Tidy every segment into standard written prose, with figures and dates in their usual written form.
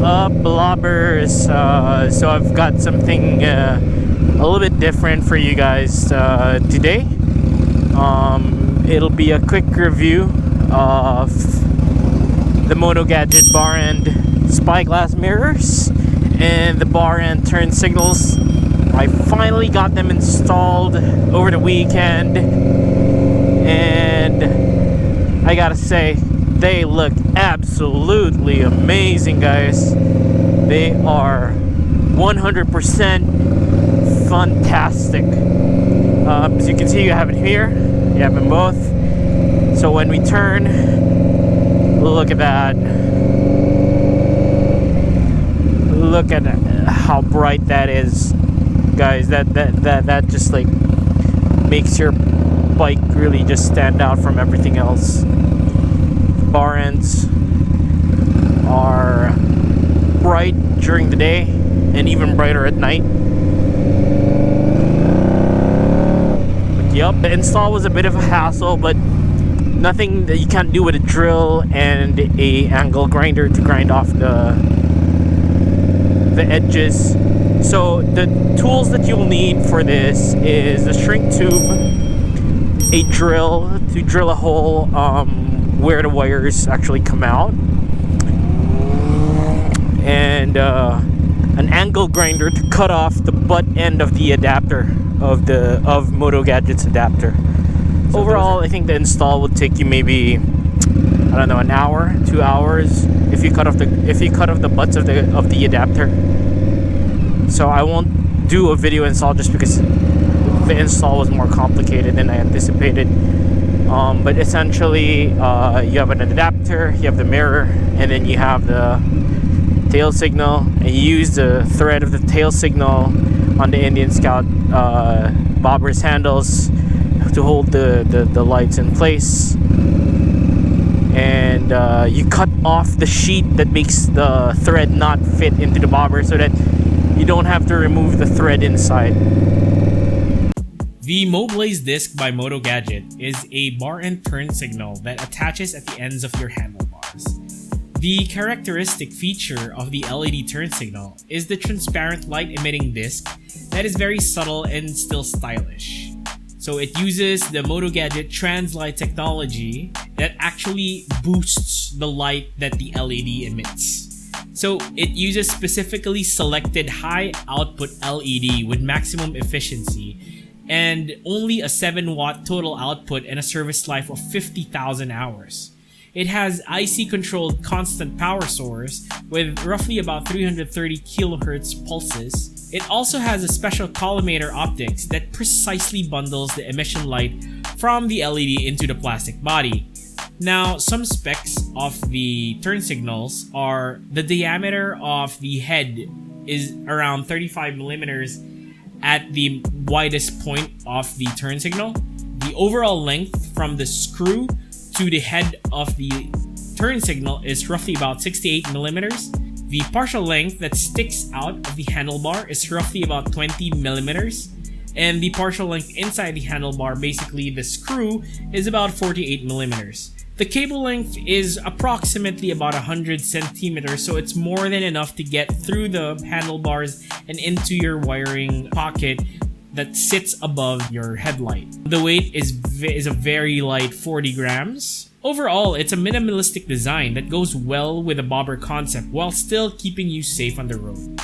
up, blobbers? So I've got something a little bit different for you guys today. It'll be a quick review of the Motogadget bar end spyglass mirrors and the bar end turn signals. I finally got them installed over the weekend, and I gotta say, they look absolutely amazing, guys. They are 100% fantastic. As you can see, you have it here, you have them both. So when we turn, look at that. Look at how bright that is, guys. That just like makes your bike really just stand out from everything else. Bar ends are bright during the day and even brighter at night. But yep, the install was a bit of a hassle, but nothing that you can't do with a drill and a angle grinder to grind off the edges. So the tools that you'll need for this is a shrink tube, a drill to drill a hole where the wires actually come out, and an angle grinder to cut off the butt end of the adapter of Motogadget's adapter. So overall, I think the install would take you maybe, I don't know, an hour, 2 hours if you cut off the butts of the adapter. So I won't do a video install just because the install was more complicated than I anticipated. But essentially, you have an adapter, you have the mirror, and then you have the tail signal, and you use the thread of the tail signal on the Indian Scout bobber's handles to hold the lights in place. And you cut off the sheet that makes the thread not fit into the bobber so that you don't have to remove the thread inside. The mo.blaze disc by Motogadget is a bar and turn signal that attaches at the ends of your handlebars. The characteristic feature of the LED turn signal is the transparent light emitting disc that is very subtle and still stylish. So it uses the Motogadget Translight technology that actually boosts the light that the LED emits. So it uses specifically selected high output LED with maximum efficiency and only a 7-watt total output and a service life of 50,000 hours. It has IC controlled constant power source with roughly about 330 kilohertz pulses. It also has a special collimator optics that precisely bundles the emission light from the LED into the plastic body. Now, some specs of the turn signals are the diameter of the head is around 35 millimeters at the widest point of the turn signal. The overall length from the screw to the head of the turn signal is roughly about 68 millimeters. The partial length that sticks out of the handlebar is roughly about 20 millimeters. And the partial length inside the handlebar, basically the screw, is about 48 millimeters. The cable length is approximately about 100 centimeters, so it's more than enough to get through the handlebars and into your wiring pocket that sits above your headlight. The weight is a very light 40 grams. Overall, it's a minimalistic design that goes well with the bobber concept while still keeping you safe on the road.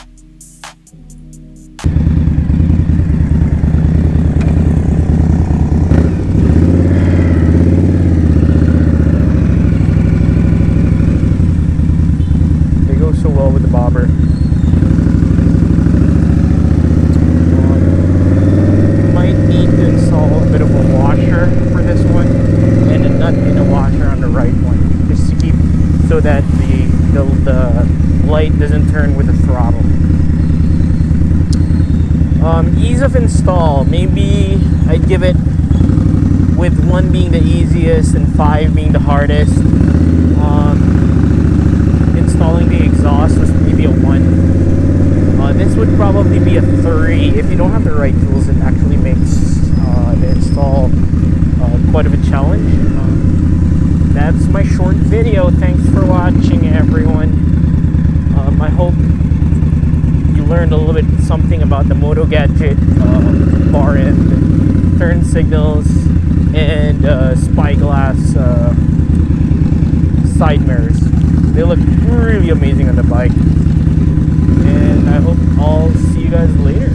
So well with the bobber. Might need to install a bit of a washer for this one and a nut in a washer on the right one, just to keep so that the light doesn't turn with the throttle. Ease of install, maybe I'd give it, with 1 being the easiest and 5 being the hardest. Installing the exhaust was maybe a 1. This would probably be a 3. If you don't have the right tools, it actually makes the install quite of a challenge. That's my short video. Thanks for watching, everyone. I learned a little bit something about the Motogadget bar end turn signals and spyglass side mirrors. They look really amazing on the bike. And I hope I'll see you guys later.